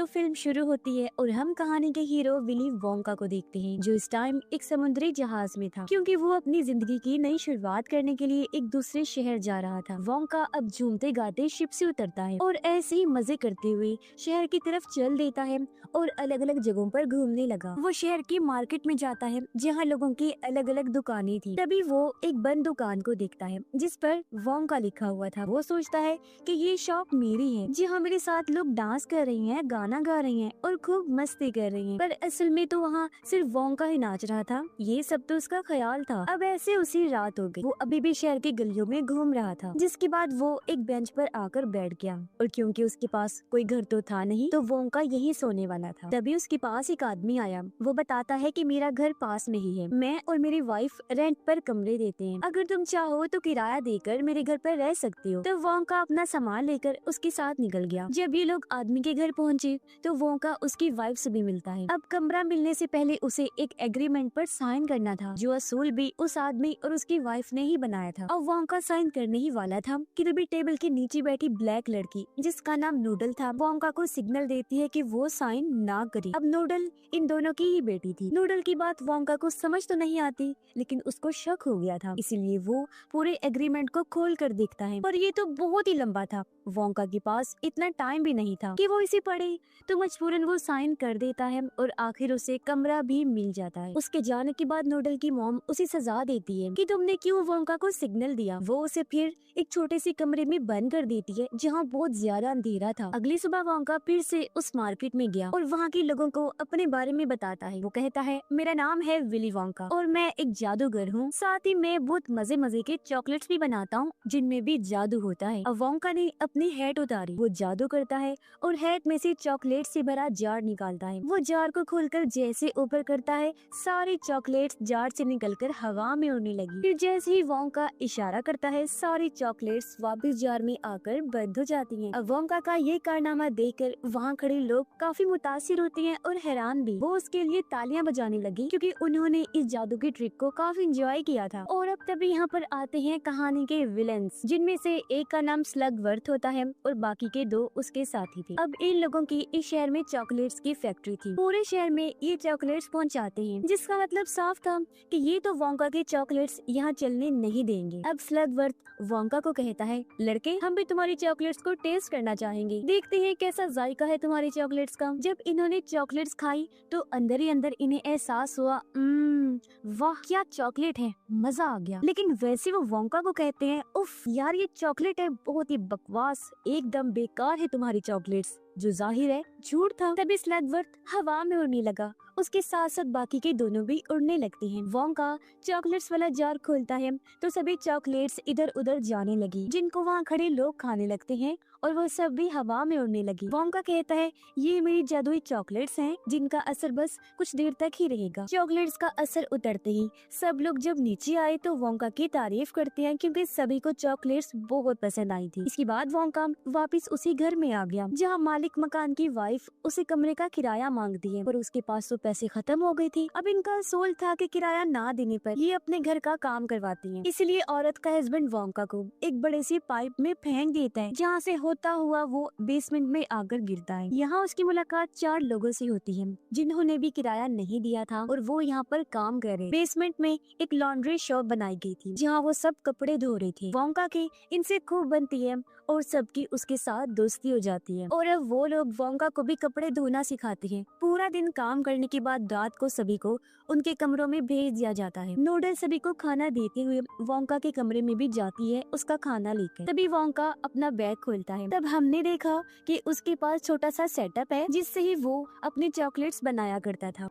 तो फिल्म शुरू होती है और हम कहानी के हीरो विली वोंका को देखते हैं, जो इस टाइम एक समुद्री जहाज में था, क्योंकि वो अपनी जिंदगी की नई शुरुआत करने के लिए एक दूसरे शहर जा रहा था। वोंका अब झूमते गाते शिप से उतरता है और ऐसे ही मजे करते हुए शहर की तरफ चल देता है और अलग अलग जगहों पर घूमने लगा। वो शहर की मार्केट में जाता है जहाँ लोगों की अलग अलग दुकानें थी। तभी वो एक बंद दुकान को देखता है जिस पर वोंका लिखा हुआ था। वो सोचता है कि ये शॉप मेरी है, जहाँ मेरे साथ लोग डांस कर रही हैं, गाना गा रही हैं और खूब मस्ती कर रही हैं। पर असल में तो वहाँ सिर्फ वोंका ही नाच रहा था। ये सब तो उसका ख्याल था। अब ऐसे उसी रात हो गई। वो अभी भी शहर की गलियों में घूम रहा था, जिसके बाद वो एक बेंच पर आकर बैठ गया और क्योंकि उसके पास कोई घर तो था नहीं, तो वोंका यही सोने वाला था। तभी उसके पास एक आदमी आया। वो बताता है कि मेरा घर पास में ही है, मैं और मेरी वाइफ रेंट पर कमरे देते हैं, अगर तुम चाहो तो किराया देकर मेरे घर पर रह सकते हो। तो वोंका अपना सामान लेकर उसके साथ निकल गया। जब ये लोग आदमी के घर पहुँचे तो वोंका उसकी वाइफ से भी मिलता है। अब कमरा मिलने से पहले उसे एक एग्रीमेंट पर साइन करना था, जो असूल भी उस आदमी और उसकी वाइफ ने ही बनाया था। अब वोंका साइन करने ही वाला था कि तभी टेबल के नीचे बैठी ब्लैक लड़की, जिसका नाम नूडल था, वोंका को सिग्नल देती है कि वो साइन ना करे। अब नूडल इन दोनों की ही बेटी थी। नूडल की बात वोंका को समझ तो नहीं आती, लेकिन उसको शक हो गया था, इसीलिए वो पूरे एग्रीमेंट को खोल कर देखता है। पर ये तो बहुत ही लंबा था। वोंका के पास इतना टाइम भी नहीं था कि वो इसे पढ़े, तो मजबूरन वो साइन कर देता है और आखिर उसे कमरा भी मिल जाता है। उसके जाने के बाद नूडल की मॉम उसे सजा देती है कि तुमने क्यों वोंका को सिग्नल दिया। वो उसे फिर एक छोटे से कमरे में बंद कर देती है जहाँ बहुत ज्यादा अंधेरा था। अगली सुबह वोंका फिर से उस मार्केट में गया और वहाँ के लोगों को अपने बारे में बताता है। वो कहता है, मेरा नाम है विली वोंका और मैं एक जादूगर हूँ, साथ ही मैं बहुत मजे मजे के चॉकलेट्स भी बनाता हूँ जिनमें भी जादू होता है। अब वोंका ने अपनी हैट उतारी, वो जादू करता है और हैट में से चॉकलेट से भरा जार निकालता है। वो जार को खोलकर जैसे ऊपर करता है, सारी चॉकलेट्स जार से निकलकर हवा में उड़ने लगी। फिर जैसे ही वोंका इशारा करता है, सारी चॉकलेट्स वापस जार में आकर बंद हो जाती हैं। अब वोंका का ये कारनामा देखकर वहाँ खड़े लोग काफी मुतासिर होते हैं और हैरान भी। वो उसके लिए तालियां बजाने लगी क्योंकि उन्होंने इस जादू की ट्रिक को काफी एंजॉय किया था। और अब तभी यहाँ पर आते हैं कहानी के विलेंस, जिनमें से एक का नाम स्लगवर्थ होता है और बाकी के दो उसके साथी थे। अब इन लोगों की इस शहर में चॉकलेट्स की फैक्ट्री थी। पूरे शहर में ये चॉकलेट्स पहुंचाते हैं, जिसका मतलब साफ था कि ये तो वोंका के चॉकलेट्स यहाँ चलने नहीं देंगे। अब स्लगवर्थ वोंका को कहता है, लड़के हम भी तुम्हारी चॉकलेट्स को टेस्ट करना चाहेंगे, देखते हैं कैसा जायका है तुम्हारी चॉकलेट्स का। जब इन्होंने चॉकलेट्स खाई तो अंदर ही अंदर इन्हें एहसास हुआ, वाह क्या चॉकलेट है, मजा आ गया। लेकिन वैसे वो वोंका को कहते हैं, उफ यार ये चॉकलेट है बहुत ही बकवास, एकदम बेकार है तुम्हारी चॉकलेट्स, जो जाहिर है झूठ था। तभी स्लगवर्थ हवा में उड़ने लगा, उसके साथ साथ बाकी के दोनों भी उड़ने लगते हैं। वोंका चॉकलेट्स वाला जार खोलता है तो सभी चॉकलेट्स इधर उधर जाने लगी, जिनको वहाँ खड़े लोग खाने लगते हैं और वो सब भी हवा में उड़ने लगी। वोंका कहता है, ये मेरी जादुई चॉकलेट्स हैं, जिनका असर बस कुछ देर तक ही रहेगा। चॉकलेट्स का असर उतरते ही सब लोग जब नीचे आए तो वोंका की तारीफ करते हैं, क्योंकि सभी को चॉकलेट्स बहुत पसंद आई थी। इसके बाद वोंका वापिस उसी घर में आ गया जहाँ मालिक मकान की वाइफ उसे कमरे का किराया मांगती है, पर उसके पास तो पैसे खत्म हो गए थे। अब इनका असूल था कि किराया ना देने पर ये अपने घर का काम करवाती हैं। इसलिए औरत का हस्बैंड वोंका को एक बड़े से पाइप में फेंक देता है, जहाँ से होता हुआ वो बेसमेंट में आकर गिरता है। यहाँ उसकी मुलाकात 4 लोगों से होती है, जिन्होंने भी किराया नहीं दिया था और वो यहाँ पर काम कर रहे। बेसमेंट में एक लॉन्ड्री शॉप बनाई गई थी, जहाँ वो सब कपड़े धो रहे थे। वोंका की इनसे खूब बनती है और सबकी उसके साथ दोस्ती हो जाती है और अब वो लोग वोंका को भी कपड़े धोना सिखाते हैं। पूरा दिन काम करने के बाद रात को सभी को उनके कमरों में भेज दिया जाता है। नूडल सभी को खाना देते हुए वोंका के कमरे में भी जाती है उसका खाना लेकर। तभी वोंका अपना बैग खोलता है, तब हमने देखा कि उसके पास छोटा सा सेटअप है, जिससे ही वो अपने चॉकलेट्स बनाया करता था।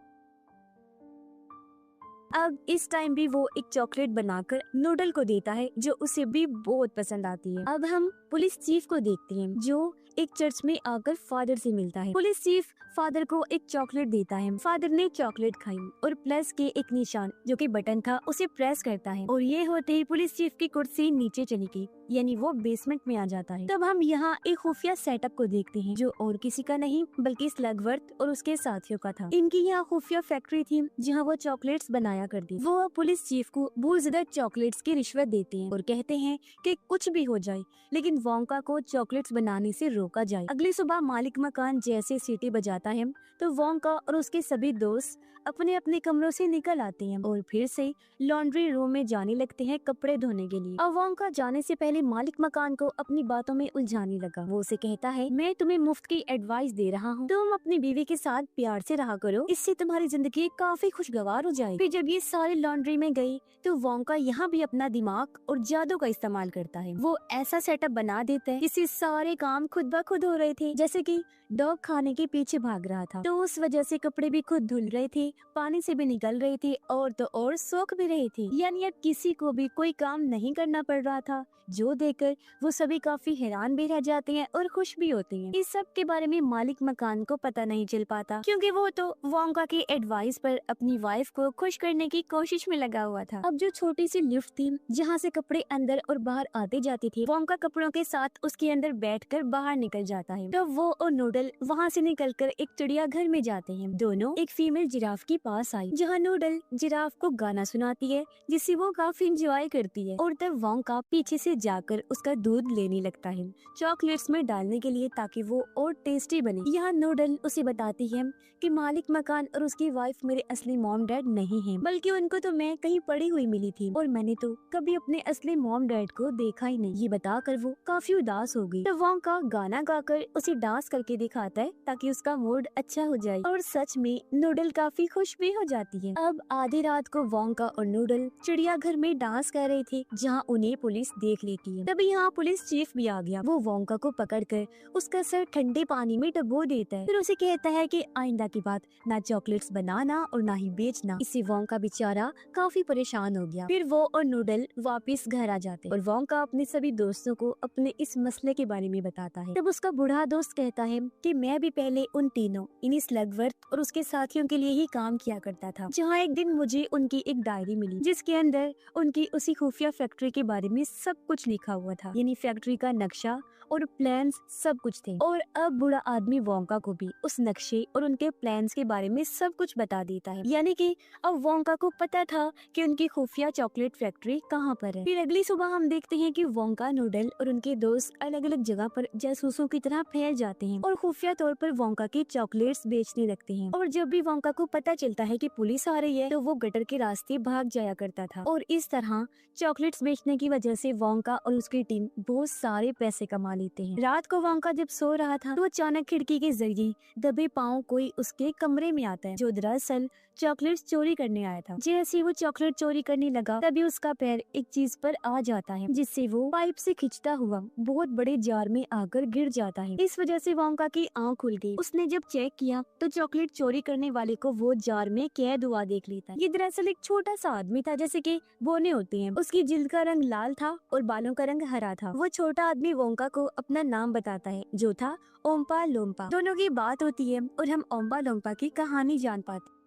अब इस टाइम भी वो एक चॉकलेट बनाकर नूडल को देता है, जो उसे भी बहुत पसंद आती है। अब हम पुलिस चीफ को देखते हैं, जो एक चर्च में आकर फादर से मिलता है। पुलिस चीफ फादर को एक चॉकलेट देता है। फादर ने चॉकलेट खाई और प्लस के एक निशान जो कि बटन था उसे प्रेस करता है और ये होते ही पुलिस चीफ की कुर्सी नीचे चली गई। यानी वो बेसमेंट में आ जाता है। तब हम यहाँ एक खुफिया सेटअप को देखते हैं जो और किसी का नहीं बल्कि स्लगवर्थ और उसके साथियों का था। इनकी यहाँ खुफिया फैक्ट्री थी जहाँ वो चॉकलेट्स बनाया करती। वो पुलिस चीफ को बहुत ज्यादा चॉकलेट्स की रिश्वत देते हैं और कहते हैं कि कुछ भी हो जाए लेकिन वोंका को चॉकलेट्स बनाने से रोका जाए। अगली सुबह मालिक मकान जैसे सीटी बजाता है तो वोंका और उसके सभी दोस्त अपने अपने कमरों से निकल आते हैं और फिर से लॉन्ड्री रूम में जाने लगते हैं कपड़े धोने के लिए। अब वोंका जाने से पहले मालिक मकान को अपनी बातों में उलझाने लगा। वो उसे कहता है, मैं तुम्हें मुफ्त की एडवाइस दे रहा हूँ, तुम अपनी बीवी के साथ प्यार से रहा करो, इससे तुम्हारी जिंदगी काफी खुशगवार हो जाए। फिर जब ये सारे लॉन्ड्री में गई तो वोंका यहाँ भी अपना दिमाग और जादू का इस्तेमाल करता है। वो ऐसा सेटअप बना देता है जिससे सारे काम खुद ब खुद हो रहे थे, जैसे कि डॉग खाने के पीछे भाग रहा था तो उस वजह से कपड़े भी खुद धुल रहे थे, पानी से भी निकल रहे थे और तो और सोख भी रहे थे। यानी अब किसी को भी कोई काम नहीं करना पड़ रहा था, जो देखकर वो सभी काफी हैरान भी रह जाते हैं और खुश भी होते हैं। इस सब के बारे में मालिक मकान को पता नहीं चल पाता क्योंकि वो तो वोंका की एडवाइस पर अपनी वाइफ को खुश करने की कोशिश में लगा हुआ था। अब जो छोटी सी लिफ्ट थी जहाँ से कपड़े अंदर और बाहर आते जाते थे, वोंका कपड़ों के साथ उसके अंदर बैठकर बाहर निकल जाता है। तो वो और नूडल वहाँ से निकलकर एक चिड़िया घर में जाते हैं। दोनों एक फीमेल जिराफ के पास आई जहाँ नूडल जिराफ को गाना सुनाती है जिसे वो काफी इंजॉय करती है और तब वोंका पीछे से जाकर उसका दूध लेने लगता है चॉकलेट्स में डालने के लिए ताकि वो और टेस्टी बने। यहाँ नूडल उसे बताती है कि मालिक मकान और उसकी वाइफ मेरे असली मॉम डैड नहीं हैं, बल्कि उनको तो मैं कहीं पड़ी हुई मिली थी और मैंने तो कभी अपने असली मॉम डैड को देखा ही नहीं। ये बताकर वो काफी उदास हो गई। तो वोंका गाना गाकर उसे डांस करके दिखाता है ताकि उसका मूड अच्छा हो जाए और सच में नूडल काफी खुश भी हो जाती है। अब आधी रात को वोंका और नूडल चिड़ियाघर में डांस कर रहे थे जहाँ उन्हें पुलिस देख लेती है। तभी यहाँ पुलिस चीफ भी आ गया। वो वोंका को पकड़कर उसका सर ठंडे पानी में डुबो देता है, फिर उसे कहता है कि आइंदा की बात ना चॉकलेट्स बनाना और ना ही बेचना। इससे वोंका बेचारा काफी परेशान हो गया। फिर वो और नूडल वापस घर आ जाते और वोंका अपने सभी दोस्तों को अपने इस मसले के बारे में बताता है। तब उसका बूढ़ा दोस्त कहता है कि मैं भी पहले उन तीनों यानी स्लगवर्थ और उसके साथियों के लिए ही काम किया करता था, जहाँ एक दिन मुझे उनकी एक डायरी मिली जिसके अंदर उनकी उसी खुफिया फैक्ट्री के बारे में सब कुछ लिखा हुआ था, यानी फैक्ट्री का नक्शा और प्लान्स सब कुछ थे। और अब बूढ़ा आदमी वोंका को भी उस नक्शे और उनके प्लान्स के बारे में सब कुछ बता देता है। यानी कि अब वोंका को पता था कि उनकी खुफिया चॉकलेट फैक्ट्री कहाँ पर है। फिर अगली सुबह हम देखते हैं कि वोंका, नूडल और उनके दोस्त अलग अलग जगह पर जासूसों की तरह फैल जाते हैं और खुफिया तौर पर वोंका के चॉकलेट्स बेचने लगते हैं। और जब भी वोंका को पता चलता है कि पुलिस आ रही है तो वो गटर के रास्ते भाग जाया करता था। और इस तरह चॉकलेट्स बेचने की वजह से वोंका और उसकी टीम बहुत सारे पैसे कमा लेते हैं। रात को वोंका जब सो रहा था तो अचानक खिड़की के जरिए दबे पांव कोई उसके कमरे में आता है, जो दरअसल चॉकलेट्स चोरी करने आया था। जैसे वो चॉकलेट चोरी करने लगा तभी उसका पैर एक चीज पर आ जाता है जिससे वो पाइप से खिंचता हुआ बहुत बड़े जार में आकर गिर जाता है। इस वजह से वोंका की आंख खुल गई। उसने जब चेक किया तो चॉकलेट चोरी करने वाले को वो जार में कैद हुआ देख लेता है। ये दरअसल एक छोटा सा आदमी था, जैसे कि बोने होते हैं। उसकी जिल्द का रंग लाल था और बालों का रंग हरा था। वो छोटा आदमी वोंका को अपना नाम बताता है जो था ओम्पा लोम्पा। दोनों की बात होती है और हम ओम्पा लोम्पा की कहानी जान पाते।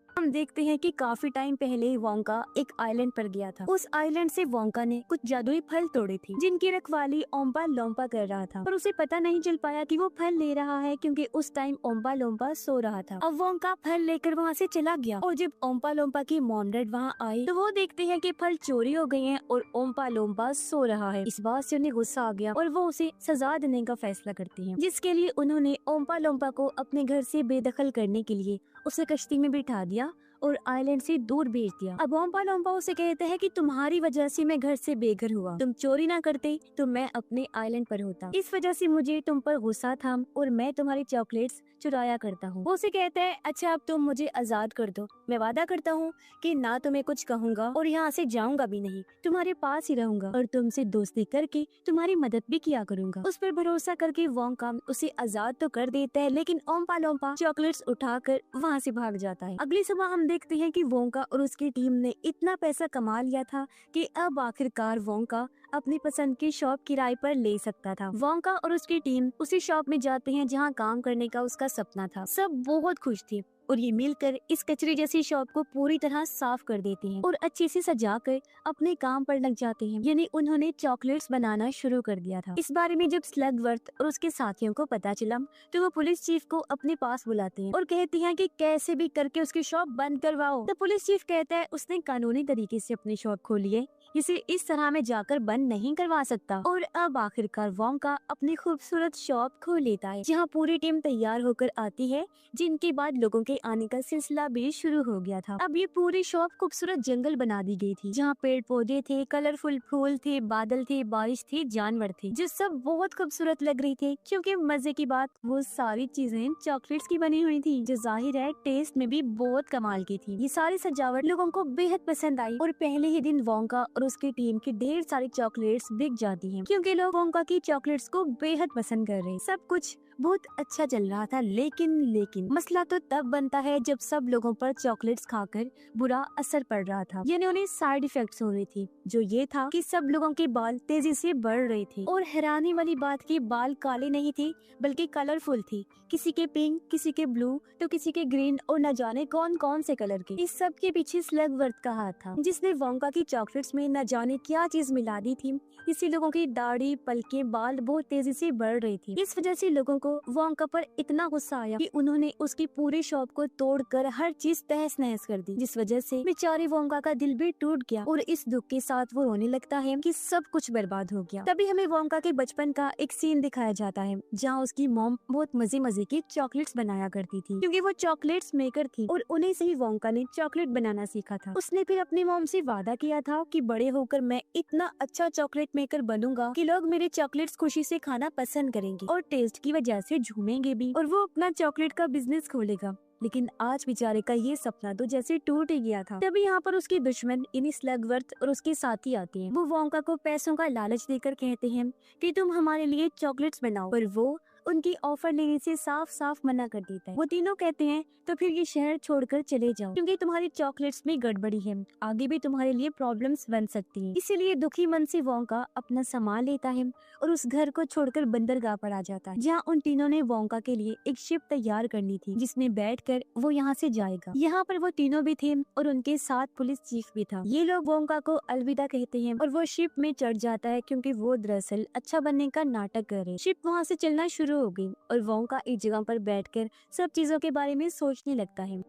हम देखते हैं कि काफी टाइम पहले वोंका एक आइलैंड पर गया था। उस आइलैंड से वोंका ने कुछ जादुई फल तोड़े थे जिनकी रखवाली ओम्पा लोम्पा कर रहा था, पर उसे पता नहीं चल पाया कि वो फल ले रहा है क्योंकि उस टाइम ओम्पा लोम्पा सो रहा था। अब वोंका फल लेकर वहाँ से चला गया और जब ओम्पा लोम्पा की मॉम डैड वहाँ आई तो वो देखते हैं कि फल चोरी हो गए हैं और ओम्पा लोम्पा सो रहा है। इस बात से उन्हें गुस्सा आ गया और वो उसे सजा देने का फैसला करते हैं, जिसके लिए उन्होंने ओम्पा लोम्पा को अपने घर से बेदखल करने के लिए उसे कश्ती में बिठा दिया और आइलैंड से दूर भेज दिया। अब ओम्पा लोम्पा उसे कहते हैं कि तुम्हारी वजह से मैं घर से बेघर हुआ, तुम चोरी ना करते तो मैं अपने आइलैंड पर होता, इस वजह से मुझे तुम पर गुस्सा था और मैं तुम्हारी चॉकलेट्स चुराया करता हूँ। वो उसे कहता है अच्छा अब तुम मुझे आजाद कर दो, मैं वादा करता हूँ कि ना तुम्हें कुछ कहूँगा और यहाँ से जाऊँगा भी नहीं, तुम्हारे पास ही रहूंगा और तुमसे दोस्ती करके तुम्हारी मदद भी किया करूँगा। उस पर भरोसा करके वोंका उसे आजाद तो कर देता है, लेकिन ओम्पा लोम्पा चॉकलेट्स उठाकर वहाँ से भाग जाता है। अगली सुबह हम देखते हैं कि वोंका और उसकी टीम ने इतना पैसा कमा लिया था कि अब आखिरकार वोंका अपनी पसंद की शॉप किराए पर ले सकता था। वोंका और उसकी टीम उसी शॉप में जाते हैं जहाँ काम करने का उसका सपना था। सब बहुत खुश थे और ये मिलकर इस कचरे जैसी शॉप को पूरी तरह साफ कर देते हैं और अच्छे से सजाकर अपने काम पर लग जाते हैं। यानी उन्होंने चॉकलेट्स बनाना शुरू कर दिया था। इस बारे में जब स्लगवर्थ और उसके साथियों को पता चला तो वो पुलिस चीफ को अपने पास बुलाते हैं और कहते हैं कि कैसे भी करके उसकी शॉप बंद करवाओ। तो पुलिस चीफ कहता है उसने कानूनी तरीके से अपनी शॉप खोली है, इसे इस तरह में जाकर बंद नहीं करवा सकता। और अब आखिरकार वोंका अपनी खूबसूरत शॉप खोल लेता है जहाँ पूरी टीम तैयार होकर आती है, जिनके बाद लोगों के आने का सिलसिला भी शुरू हो गया था। अब ये पूरी शॉप खूबसूरत जंगल बना दी गई थी जहाँ पेड़ पौधे थे, कलरफुल फूल थे, बादल थे, बारिश थी, जानवर थे, जो सब बहुत खूबसूरत लग रही थे। क्योंकि मजे की बात वो सारी चीजें चॉकलेट्स की बनी हुई थी, जो जाहिर है टेस्ट में भी बहुत कमाल की थी। ये सारी सजावट लोगों को बेहद पसंद आई और पहले ही दिन वोंका और उसकी टीम की ढेर सारी चॉकलेट्स बिक जाती हैं, क्योंकि लोग वोंका की चॉकलेट्स को बेहद पसंद कर रहे हैं। सब कुछ बहुत अच्छा चल रहा था, लेकिन मसला तो तब बनता है जब सब लोगों पर चॉकलेट्स खाकर बुरा असर पड़ रहा था। यानी उन्हें साइड इफेक्ट्स हो रही थी, जो ये था कि सब लोगों के बाल तेजी से बढ़ रहे थे। और हैरानी वाली बात कि बाल काले नहीं थे बल्कि कलरफुल थी, किसी के पिंक, किसी के ब्लू, तो किसी के ग्रीन और न जाने कौन कौन से कलर के। इस सब के पीछे स्लगवर्थ का हाथ था, जिसने वोंका की चॉकलेट्स में न जाने क्या चीज मिला दी थी। इससे लोगों की दाढ़ी, पलके, बाल बहुत तेजी से बढ़ रही थी। इस वजह से लोगों को वोंका पर इतना गुस्सा आया कि उन्होंने उसकी पूरी शॉप को तोड़कर हर चीज तहस नहस कर दी, जिस वजह से बेचारे वोंका का दिल भी टूट गया और इस दुख के साथ वो रोने लगता है कि सब कुछ बर्बाद हो गया। तभी हमें वोंका के बचपन का एक सीन दिखाया जाता है जहाँ उसकी मॉम बहुत मजे मजे की चॉकलेट्स बनाया करती थी, क्योंकि वो चॉकलेट्स मेकर थी और उन्हीं से ही वोंका ने चॉकलेट बनाना सीखा था। उसने फिर अपनी मॉम से वादा किया था कि बड़े होकर मैं इतना अच्छा चॉकलेट मेकर बनूंगा कि लोग मेरे चॉकलेट्स खुशी से खाना पसंद करेंगे और टेस्ट की वजह से झूमेंगे भी, और वो अपना चॉकलेट का बिजनेस खोलेगा। लेकिन आज बेचारे का ये सपना तो जैसे टूट ही गया था। तभी यहाँ पर उसके दुश्मन यानी स्लगवर्थ और उसके साथी आते हैं। वो वोंका को पैसों का लालच देकर कहते हैं कि तुम हमारे लिए चॉकलेट्स बनाओ, पर वो उनकी ऑफर लेने से साफ साफ मना कर देता है। वो तीनों कहते हैं तो फिर ये शहर छोड़कर चले जाओ, क्योंकि तुम्हारी चॉकलेट्स में गड़बड़ी है, आगे भी तुम्हारे लिए प्रॉब्लम्स बन सकती हैं। इसीलिए दुखी मन से वोंका अपना सामान लेता है और उस घर को छोड़कर बंदरगाह पर आ जाता है, जहाँ उन तीनों ने वोंका के लिए एक शिप तैयार करनी थी जिसमें बैठकर वो यहाँ से जाएगा। यहाँ पर वो तीनों भी थे और उनके साथ पुलिस चीफ भी था। ये लोग वोंका को अलविदा कहते हैं और वो शिप में चढ़ जाता है, क्योंकि वो दरअसल अच्छा बनने का नाटक कर रहे। शिप वहाँ से चलना शुरू हो गई और वोंका एक जगह पर बैठकर सब चीजों के बारे में सोचने लगता है।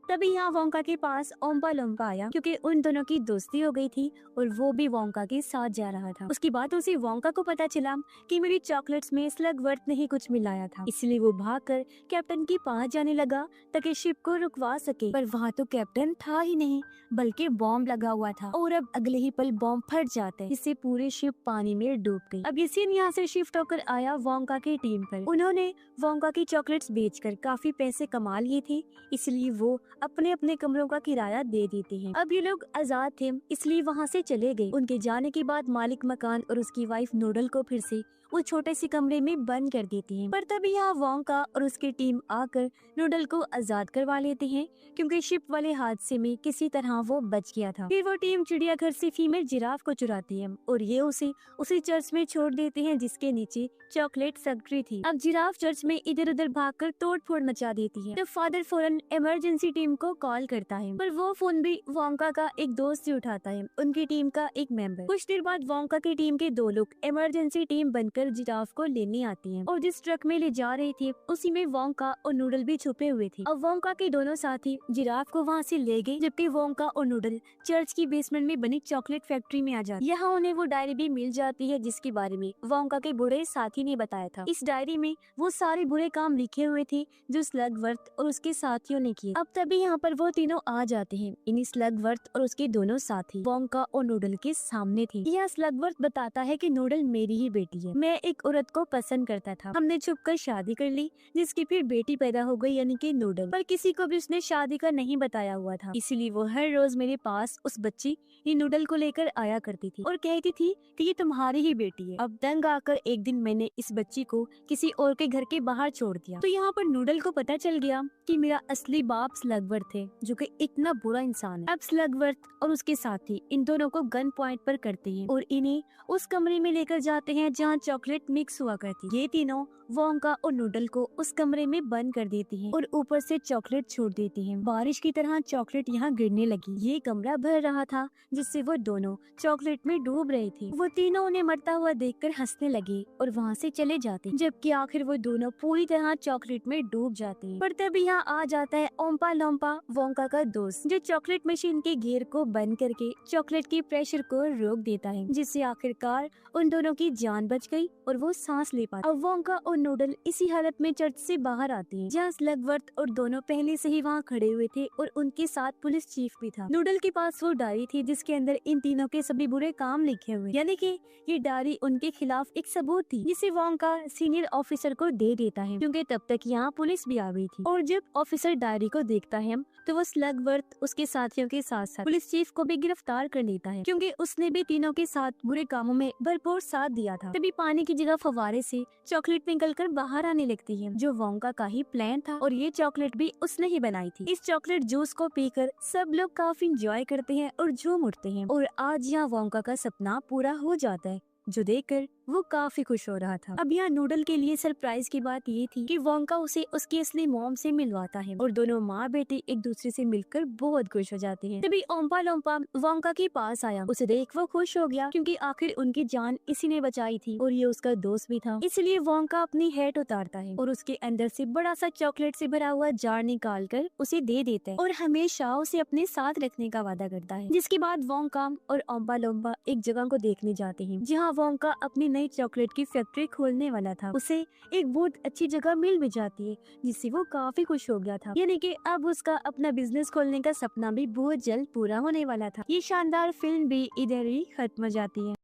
तभी यहाँ वोंका के पास ओम्पा लोम्पा आया, क्योंकि उन दोनों की दोस्ती हो गई थी और वो भी वोंका के साथ जा रहा था। उसकी बातों से वोंका को पता चला कि मेरी चॉकलेट्स में स्लगवर्थ ने ही कुछ मिलाया था, इसलिए वो भागकर कैप्टन के पास जाने लगा ताकि शिप को रुकवा सके। पर वहाँ तो कैप्टन था ही नहीं, बल्कि बॉम्ब लगा हुआ था और अब अगले ही पल बॉम्ब फट जाते, जिससे पूरी शिप पानी में डूब गई। अब ये सीन यहाँ से शिफ्ट होकर आया वोंका की टीम पर। उन्होंने वोंका की चॉकलेट्स बेचकर काफी पैसे कमा लिए थे, इसलिए वो अपने अपने कमरों का किराया दे देते हैं। अब ये लोग आजाद थे, इसलिए वहाँ से चले गए। उनके जाने के बाद मालिक मकान और उसकी वाइफ नूडल को फिर से वो छोटे से कमरे में बंद कर देते हैं। पर तभी यहाँ वोंका और उसकी टीम आकर नूडल को आजाद करवा लेते हैं, क्योंकि शिप वाले हादसे में किसी तरह वो बच गया था। फिर वो टीम चिड़ियाघर से फीमेल जिराफ को चुराती है और ये उसे उसी चर्च में छोड़ देते हैं जिसके नीचे चॉकलेट फैक्ट्री थी। अब जिराफ चर्च में इधर उधर भागकर तोड़ फोड़ मचा देती है। तो फादर फौरन इमरजेंसी टीम को कॉल करता है, पर वो फोन भी वोंका का एक दोस्त ही उठाता है, उनकी टीम का एक मेंबर। कुछ देर बाद वोंका की टीम के 2 लोग इमरजेंसी टीम बनकर जिराफ को लेने आते हैं और जिस ट्रक में ले जा रहे थे उसी में वोंका और नूडल भी छुपे हुए थे। अब वोंका के दोनों साथी जिराफ को वहाँ से ले गए, जबकि वोंका और नूडल चर्च की बेसमेंट में बनी चॉकलेट फैक्ट्री में आ जाते। यहाँ उन्हें वो डायरी भी मिल जाती है जिसके बारे में वोंका के बुरे साथी ने बताया था। इस डायरी में वो सारे बुरे काम लिखे हुए थे जो स्लगवर्थ और उसके साथियों ने किए। अब तभी यहाँ पर वो तीनों आ जाते हैं। इन्हीं स्लगवर्थ और उसके दोनों साथी वोंका और नूडल के सामने थे। यह स्लगवर्थ बताता है कि नूडल मेरी ही बेटी है, मैं एक औरत को पसंद करता था, हमने छुपकर शादी कर ली जिसकी फिर बेटी पैदा हो गई, यानी कि नूडल। पर किसी को भी उसने शादी का नहीं बताया हुआ था, इसीलिए वो हर रोज मेरे पास उस बच्ची ये नूडल को लेकर आया करती थी और कहती थी कि ये तुम्हारी ही बेटी है। अब दंग आकर एक दिन मैंने इस बच्ची को किसी और के घर के बाहर छोड़ दिया। तो यहाँ पर नूडल को पता चल गया कि मेरा असली बाप स्लगवर्थ है, जो कि इतना बुरा इंसान है। अब स्लगवर्थ और उसके साथी इन दोनों को गन पॉइंट पर करते हैं और इन्हें उस कमरे में लेकर जाते हैं जहाँ चॉकलेट मिक्स हुआ करती। ये तीनों वोंका और नूडल को उस कमरे में बंद कर देती हैं और ऊपर से चॉकलेट छोड़ देती हैं। बारिश की तरह चॉकलेट यहाँ गिरने लगी। ये कमरा भर रहा था जिससे वो दोनों चॉकलेट में डूब रहे थे। वो तीनों उन्हें मरता हुआ देखकर हंसने लगे और वहाँ से चले जाते, जबकि आखिर वो दोनों पूरी तरह चॉकलेट में डूब जाते हैं। पर तभी यहाँ आ जाता है ओम्पा लोम्पा, वोंका का दोस्त, जो चॉकलेट मशीन के गियर को बंद करके चॉकलेट की प्रेशर को रोक देता है, जिससे आखिरकार उन दोनों की जान बच गई और वो सांस ले पाते। अब वोंका और नूडल इसी हालत में चर्च से बाहर आते हैं, जहाँ स्लगवर्थ और दोनों पहले से ही वहाँ खड़े हुए थे और उनके साथ पुलिस चीफ भी था। नूडल के पास वो डायरी थी जिसके अंदर इन तीनों के सभी बुरे काम लिखे हुए, यानी कि ये डायरी उनके खिलाफ एक सबूत थी, जिसे वोंका सीनियर ऑफिसर को दे देता है, क्योंकि तब तक यहाँ पुलिस भी आ गई थी। और जब ऑफिसर डायरी को देखता है तो वो स्लगवर्थ उसके साथियों के साथ साथ पुलिस चीफ को भी गिरफ्तार कर लेता है, क्योंकि उसने भी तीनों के साथ बुरे कामों में भरपूर साथ दिया था। तभी पानी की जगह फव्वारे से चॉकलेट निकलकर बाहर आने लगती है, जो वोंका का ही प्लान था और ये चॉकलेट भी उसने ही बनाई थी। इस चॉकलेट जूस को पीकर सब लोग काफी एंजॉय करते हैं और झूम उठते हैं और आज यहाँ वोंका का सपना पूरा हो जाता है, जो देखकर वो काफी खुश हो रहा था। अब यहाँ नूडल के लिए सरप्राइज की बात ये थी कि वोंका उसे उसकी असली मॉम से मिलवाता है और दोनों माँ बेटे एक दूसरे से मिलकर बहुत खुश हो जाते हैं। तभी ओम्पा लोम्पा वोंका के पास आया। उसे देख वो खुश हो गया, क्योंकि आखिर उनकी जान इसी ने बचाई थी और ये उसका दोस्त भी था। इसलिए वोंका अपनी हैट उतारता है और उसके अंदर से बड़ा सा चॉकलेट से भरा हुआ जार निकाल कर उसे दे देता है और हमेशा उसे अपने साथ रखने का वादा करता है। जिसके बाद वोंका और ओम्पा लोम्पा एक जगह को देखने जाते हैं, जहाँ वोंका अपनी नई चॉकलेट की फैक्ट्री खोलने वाला था। उसे एक बहुत अच्छी जगह मिल भी जाती है, जिससे वो काफी खुश हो गया था, यानी कि अब उसका अपना बिजनेस खोलने का सपना भी बहुत जल्द पूरा होने वाला था। ये शानदार फिल्म भी इधर ही खत्म हो जाती है।